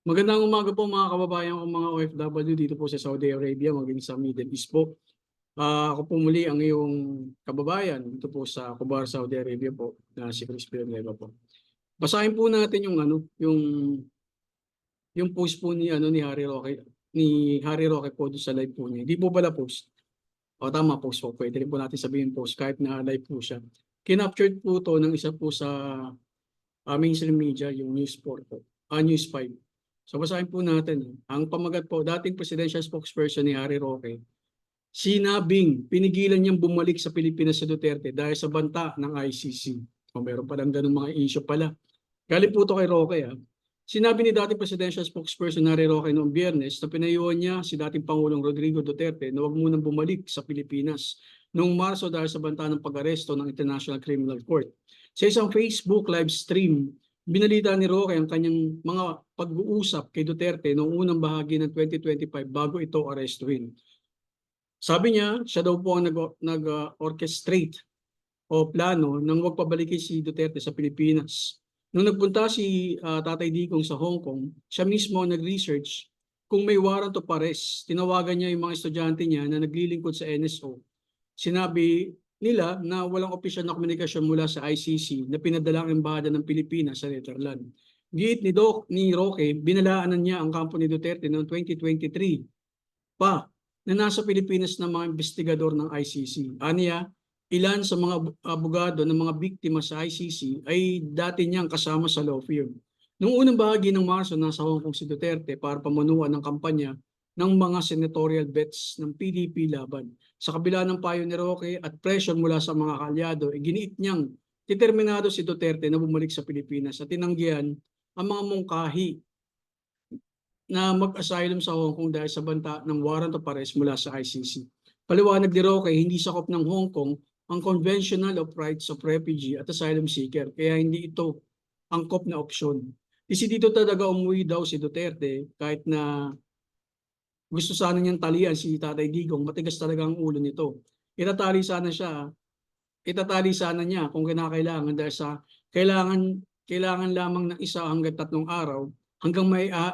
Magandang umaga po mga kababayan ko mga OFW dito po sa Saudi Arabia, maging sa Middle East po. Ako po muli ang iyong kababayan dito po sa Kubar, Saudi Arabia po, na si Chris Villanueva po. Basahin po natin yung yung post po ni Harry Roque po doon sa live po niya. Hindi po pala post. O tama, post po. Pwede rin po natin sabihin post kahit na live po siya. Kinaptured po to ng isa po sa mainstream media, yung News 4 po, News 5. So basahin po natin. Ang pamagat po, dating presidential spokesperson ni Harry Roque, sinabing pinigilan niyang bumalik sa Pilipinas sa Duterte dahil sa banta ng ICC. O meron palang ganun mga issue pala. Galing po ito kay Roque. Sinabi ni dating presidential spokesperson Harry Roque noong Biyernes na pinayuhan niya si dating Pangulong Rodrigo Duterte na huwag munang bumalik sa Pilipinas noong Marso dahil sa banta ng pag-aresto ng International Criminal Court. Sa isang Facebook live stream, binalita ni Roque ang kanyang mga pag-uusap kay Duterte noong unang bahagi ng 2025 bago ito arestuhin. Sabi niya, siya daw po ang nag-orchestrate o plano nang huwag pabalikin si Duterte sa Pilipinas. Nung nagpunta si Tatay Digong sa Hong Kong, siya mismo nag-research kung may warrant of arrest. Tinawagan niya yung mga estudyante niya na naglilingkod sa NSO. Sinabi nila na walang opisyal na komunikasyon mula sa ICC na pinadala ang embahada ng Pilipinas sa Netherlands. Giit ni Roque, binalaanan niya ang kampo ni Duterte noong 2023 pa na nasa Pilipinas ng mga investigador ng ICC. Aniya, ilan sa mga abogado ng mga biktima sa ICC ay dati niyang kasama sa law firm. Noong unang bahagi ng Marso, nasa Hong Kong si Duterte para pamunuan ng kampanya ng mga senatorial bets ng PDP laban. Sa kabila ng payo ni Roque at pressure mula sa mga kalyado, giniit niyang determinado si Duterte na bumalik sa Pilipinas at tinanggihan ang mga mungkahi na mag-asylum sa Hong Kong dahil sa banta ng warrant of arrest mula sa ICC. Paliwanag ni Roque, hindi sakop ng Hong Kong ang Conventional of Rights of Refugee at Asylum Seeker, kaya hindi ito angkop na opsyon. Kasi dito talaga umuwi daw si Duterte kahit na gusto sana niyang talian si Tatay Digong, matigas talaga ang ulo nito. Itatali sana niya kung kinakailangan dahil sa kailangan lamang ng 1 hanggang 3 araw hanggang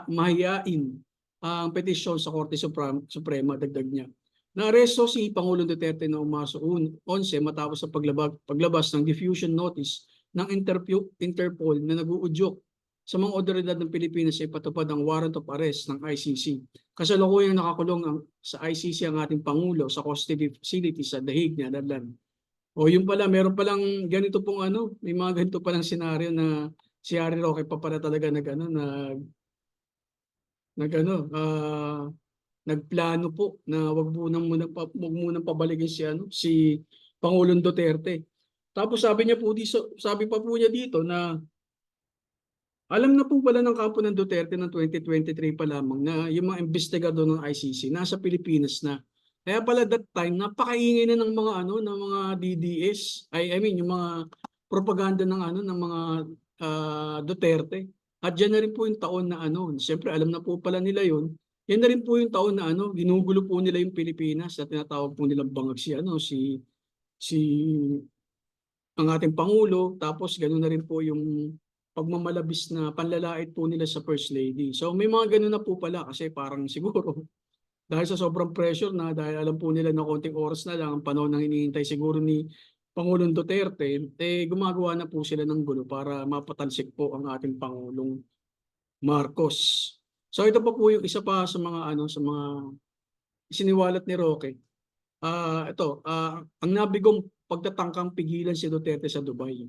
mahiyain ang petisyon sa Korte Suprema, dagdag niya. Naaresto si Pangulong Duterte noong Marso 11 matapos sa paglabas ng diffusion notice ng Interpol na nag-uudyok sa mga otoridad ng Pilipinas ay ipatupad ang warrant of arrest ng ICC. Kasalukuyang nakakulong sa ICC ang ating Pangulo sa custody facility sa The Hague, Netherlands. O yun pala, meron palang ganito pong may mga ganito palang senaryo na si Harry Roque pa pala talaga nagplano po na wag munang pabalikin si Pangulong Duterte. Tapos sabi pa po niya dito na alam na po pala ng kampo ng Duterte ng 2023 pa lamang na yung mga investigador ng ICC nasa Pilipinas na. Kaya pala that time napakaingay na ng mga DDS, I mean yung mga propaganda ng mga Duterte. At diyan na rin po yung taon na siyempre alam na po pala nila yun. Yan na rin po yung taon na ginugulo po nila yung Pilipinas at tinatawag po nilang bangag si ang ating Pangulo, tapos ganoon na rin po yung pagmamalabis na panlalait po nila sa First Lady. So may mga ganoon na po pala kasi parang siguro dahil sa sobrang pressure na dahil alam po nila na konting oras na lang ang panahon ng hinihintay siguro ni Pangulong Duterte, gumagawa na po sila ng gulo para mapatalsik po ang ating Pangulong Marcos. So ito pa po yung isa pa sa mga sa mga isiniwalat ni Roque. Ang nabigong pagtatangkang pigilan si Duterte sa Dubai.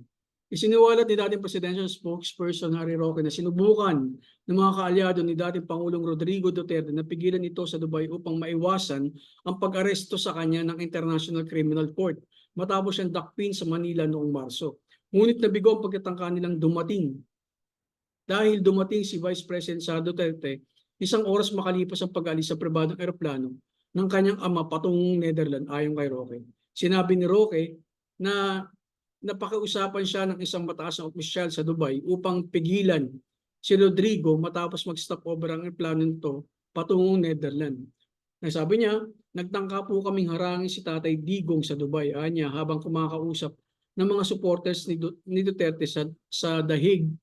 Isiniwalat ni dating presidential spokesperson Harry Roque na sinubukan ng mga kaalyado ni dating Pangulong Rodrigo Duterte na pigilan ito sa Dubai upang maiwasan ang pag-aresto sa kanya ng International Criminal Court matapos siyang dakpin sa Manila noong Marso. Ngunit nabigo ang pagtatangka nilang dumating dahil dumating si Vice President Sara Duterte 1 oras makalipas ang pag-alis sa pribadong eroplano ng kanyang ama patungong Netherlands ayon kay Roque. Sinabi ni Roque na napakiusapan siya ng isang mataas na opisyal sa Dubai upang pigilan si Rodrigo matapos mag-stop over ang plano nito patungong Netherlands. Sabi niya, nagtangka po kaming harangin si Tatay Digong sa Dubai habang kumakausap ng mga supporters ni Duterte sa The Hague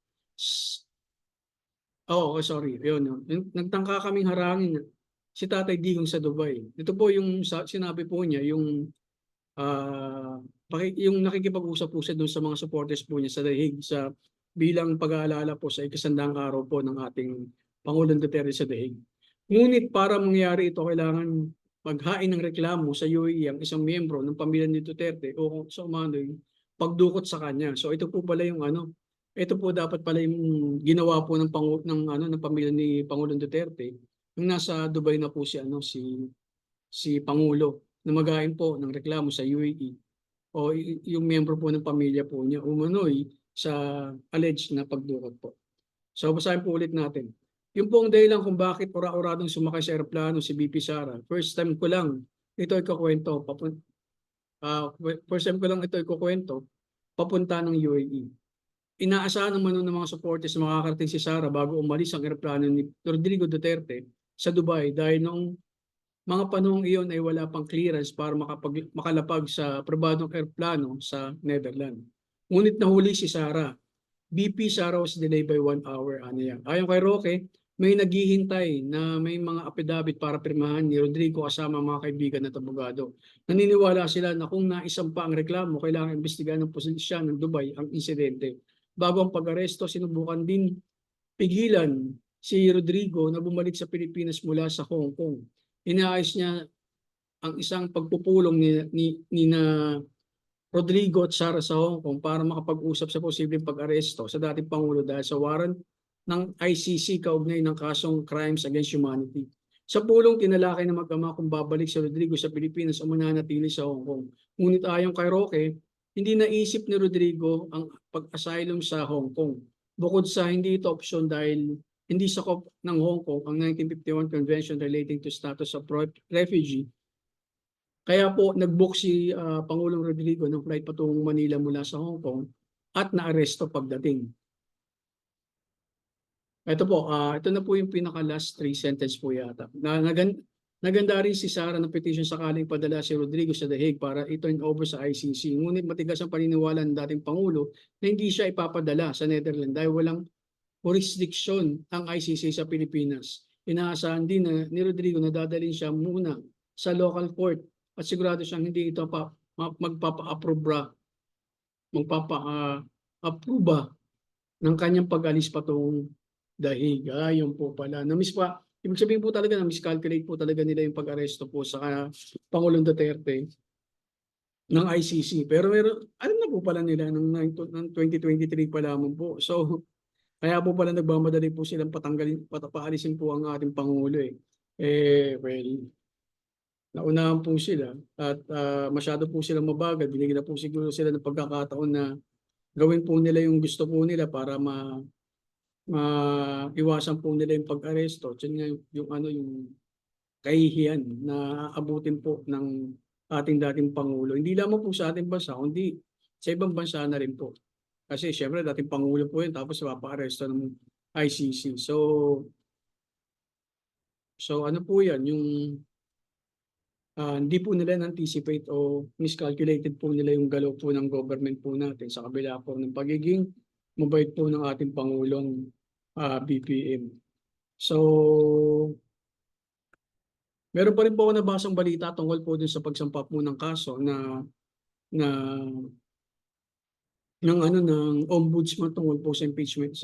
Oo, sorry, yun. Nagtangka kaming harangin si Tatay Digong sa Dubai. Ito po yung sinabi po niya, yung yung nakikipag-usap po siya doon sa mga supporters po niya sa Dahig sa bilang pag-aalala po sa ikasandang araw po ng ating Pangulong Duterte sa Dahig. Ngunit para mangyari ito, kailangan maghain ng reklamo sa UAE ang isang miyembro ng pamilya ni Duterte o sa umano'y pagdukot sa kanya. So ito po pala yung ito po dapat pala yung ginawa po ng pamilya ni Pangulong Duterte nung nasa Dubai na po si Pangulo na magain po ng reklamo sa UAE o yung miyembro po ng pamilya po niya umano'y sa alleged na pagdukot po. So basahin po ulit natin. Yung po ang dahilan kung bakit ura-uradong sumakay sa eroplano si BP Sara. First time ko lang ito ikukwento. First time ko lang ito ikukwento papunta ng UAE. Inaasahan naman ng mga supporters na makakarating si Sara bago umalis ang eroplano ni Rodrigo Duterte sa Dubai dahil noong mga panahong iyon ay wala pang clearance para makalapag sa pribadong eroplano sa Netherlands. Ngunit nahuli si Sara. BP Sara was delayed by 1 hour. Ano yan? Ayon kay Roque, may naghihintay na may mga apidabit para pirmahan ni Rodrigo kasama mga kaibigan at abogado. Naniniwala sila na kung naisampa ang reklamo, kailangan imbestigahan ng pulisya ng Dubai ang insidente. Bago ang pag-aresto, sinubukan din pigilan si Rodrigo na bumalik sa Pilipinas mula sa Hong Kong. Inaayos niya ang isang pagpupulong ni na Rodrigo at Sara sa Hong Kong para makapag-usap sa posibleng pag-aresto sa dating Pangulo dahil sa warrant ng ICC kaugnay ng kasong Crimes Against Humanity. Sa pulong, tinalakay ng mag-ama kung babalik si Rodrigo sa Pilipinas o mananatili sa Hong Kong. Ngunit ayon kay Roque, hindi naisip ni Rodrigo ang pag-asylum sa Hong Kong. Bukod sa hindi ito opsyon dahil hindi sakop ng Hong Kong ang 1951 Convention relating to status of refugee. Kaya po nag-book si Pangulong Rodrigo ng flight patungong Manila mula sa Hong Kong at naaresto pagdating. Ito po, ito na po yung pinaka-last 3 sentence po yata. Naganda rin si Sara ng petition sakaling padala si Rodrigo sa The Hague para i-turn over sa ICC. Ngunit matigas ang paniniwala ng dating Pangulo na hindi siya ipapadala sa Netherlands dahil walang jurisdiction ang ICC sa Pilipinas. Inaasahan din ni Rodrigo na dadalhin siya muna sa local court at sigurado siyang hindi ito magpapa-approve ng kanyang pag-alis patungong Dahig. Yun po pala. Ibig sabihin po talaga na miscalculate po talaga nila yung pag-aresto po sa Pangulong Duterte ng ICC. Pero alam na po pala nila ng 2023 pa lamang po. So, kaya po pala nagmamadali po silang paalisin po ang ating Pangulo eh. Well, naunahan po sila at masyado po silang mabagal. Binigyan na po siguro sila ng pagkakataon na gawin po nila yung gusto po nila para maiwasan po nila yung pag-aresto. Yun nga yung kahihiyan na abutin po ng ating dating Pangulo. Hindi lamang po sa ating bansa, kundi sa ibang bansa na rin po. Kasi syempre dating Pangulo po yun, tapos mapa-aresto ng ICC. So ano po yan, yung hindi po nila na-anticipate o miscalculated po nila yung galaw po ng government po natin sa kabila po ng pagiging mabait po ng ating Pangulong BBM. So, meron pa rin po ako nabasang balita tungkol po dun sa pagsampa po ng kaso na ng ombudsman tungkol po sa impeachment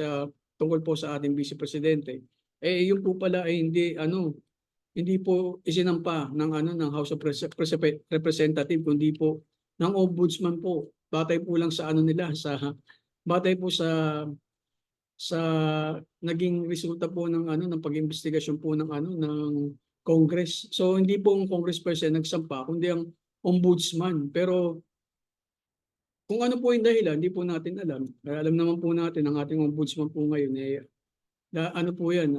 tungkol po sa ating vice presidente. Yun po pala ay hindi po isinampa ng House of Representative kundi po ng ombudsman po. Batay po lang sa batay po sa naging resulta po ng pag-imbestigasyon po ng Congress. So hindi po ang congressperson nagsampa kundi ang ombudsman. Pero kung ano po yung dahilan, hindi po natin alam. Alam naman po natin ang ating ombudsman po ngayon ano po yan,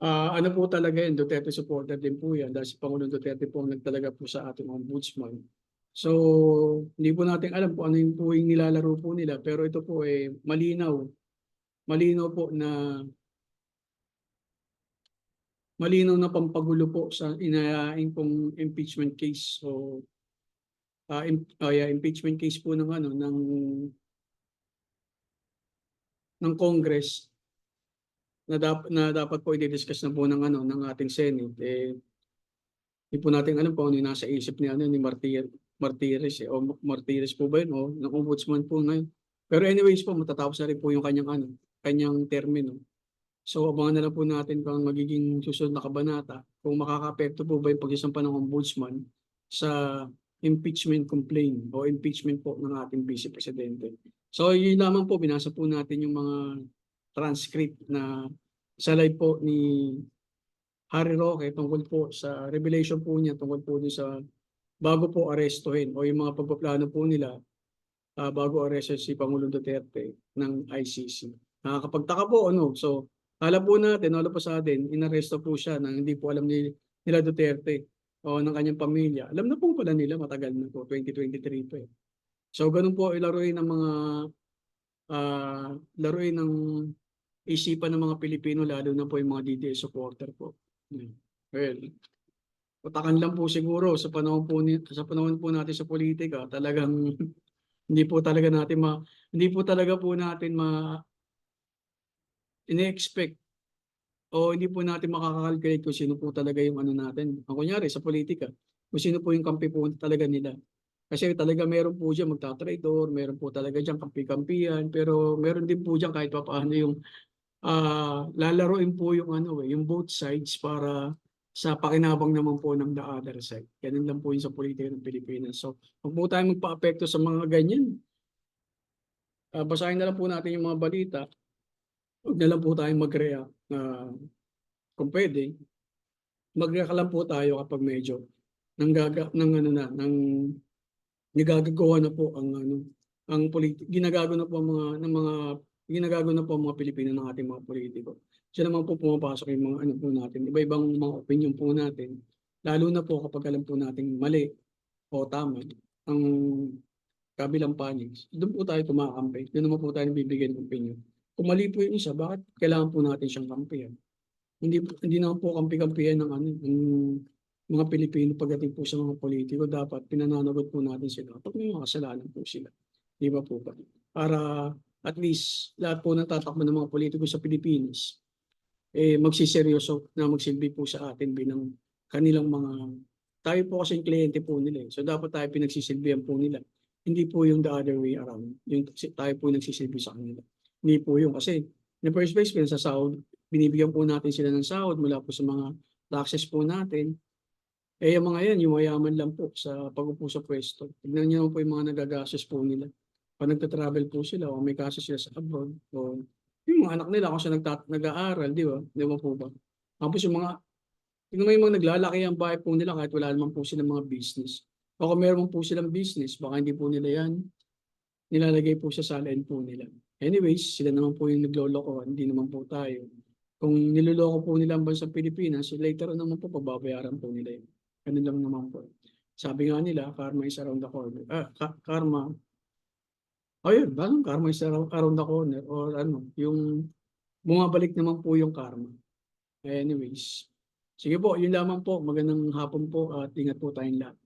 ano po talaga yan, Duterte supporter din po yan dahil si Pangulong Duterte po ang nagtalaga po sa ating ombudsman. So, hindi po natin alam kung ano yung po yung nilalaro po nila pero ito po malinaw. Malinaw po malinaw na pampagulo po sa inayain pong impeachment case. So, impeachment case po ng ng Congress na dapat po i-discuss na po ng ano ng ating Senate, eh, hindi po natin alam kung ano yung nasa isip ni ano ni Martires eh, o Martires po ba yun o ng ombudsman po ngayon. Pero anyways po matatapos na rin po yung kanyang ano, kanyang termino. So abangan na lang po natin kung ang magiging susunod na kabanata, kung makakaapekto po ba yung pagsasampa ng ombudsman sa impeachment complaint o impeachment po ng ating Vice Presidente. So yun lamang po, binasa po natin yung mga transcript na sa live po ni Harry Roque tungkol po sa revelation po niya tungkol po dun sa bago po arestuhin o yung mga pagpaplano po nila bago aresto si Pangulong Duterte ng ICC. Nakakapagtaka po ano. So akala po natin, all of a sudden, inaresto po siya nang hindi po alam nila Duterte o ng kanyang pamilya. Alam na po pala nila matagal na po, 2023 pa eh. So ganun po ilaruin ng mga laruin ng isipan ng mga Pilipino lalo na po yung mga DDS supporter po. Well, utakan lang po siguro sa panahon po natin sa politika, talagang hindi po talaga natin hindi po talaga po natin ine-expect o hindi po natin makaka-calculate kung sino po talaga yung ano natin. Ang kunyari sa politika, kung sino po yung kampi po talaga nila. Kasi talaga meron po diyan magtatraidor, meron po talaga diyan kampi-kampihan, pero meron din po diyan kahit papaano yung lalaruin po yung ano yung both sides para sa pakinabang naman po ng the other side. Ganun lang po yung sa politika ng Pilipinas. So, huwag po tayong magpa-apekto sa mga ganyan. Basahin na lang po natin yung mga balita. Huwag na lang po tayong mag-react na kung pwede, mag-react lang po tayo kapag medyo nagagagawa na po ang ano ang ginagago na po ang mga Pilipino ng ating mga politiko. Diyan naman po pumapasok yung mga ano po natin, iba-ibang mga opinion po natin, lalo na po kapag alam po nating mali o tama ang kabilang panig. Doon po tayo kumakampi. Doon naman po tayo bibigyan ng opinion. Kung mali po yung isa, bakit kailangan po natin siyang kampihan? Hindi naman po kampi-kampihan ng ano, ng mga Pilipino pagdating po sa mga politiko. Dapat pinananagot po natin sila kapag may mga kasalanan po sila. Di ba po ba? Para at least lahat po ng tatakbo ng mga politiko sa Pilipinas magsiseryoso na magsilbi po sa atin bilang kanilang tayo po kasi yung kliyente po nila. So dapat tayo pinagsisilbihan po nila. Hindi po yung the other way around. Yung tayo po nagsisilbi sa kanila. Hindi po yung kasi in the first place, pinasasahod, binibigyan po natin sila ng sahod mula po sa mga taxes po natin. Yung mga yan, yung mayaman lang po sa pag-upo sa pwesto. Tignan niyo po yung mga nagagastos po nila. Pag nagta-travel po sila o may kaso sila sa abroad o yung mga anak nila kung saan nag-aaral, di ba? Di ba po ba? Tapos yung tingnan mo yung mga naglalaki ang bahay po nila kahit wala naman po silang mga business. O kung meron po silang business, baka hindi po nila yan nilalagay po sa salain po nila. Anyways, sila naman po yung nagloloko, hindi naman po tayo. Kung niloloko po nila ang bansang Pilipinas, later on naman po pababayaran po nila yun. Ganun lang naman po. Sabi nga nila, karma is around the corner. Karma. Ayun, karma is around the corner or ano, yung bumabalik naman po yung karma. Anyways, sige po, yun lamang po. Magandang hapon po at ingat po tayong lahat.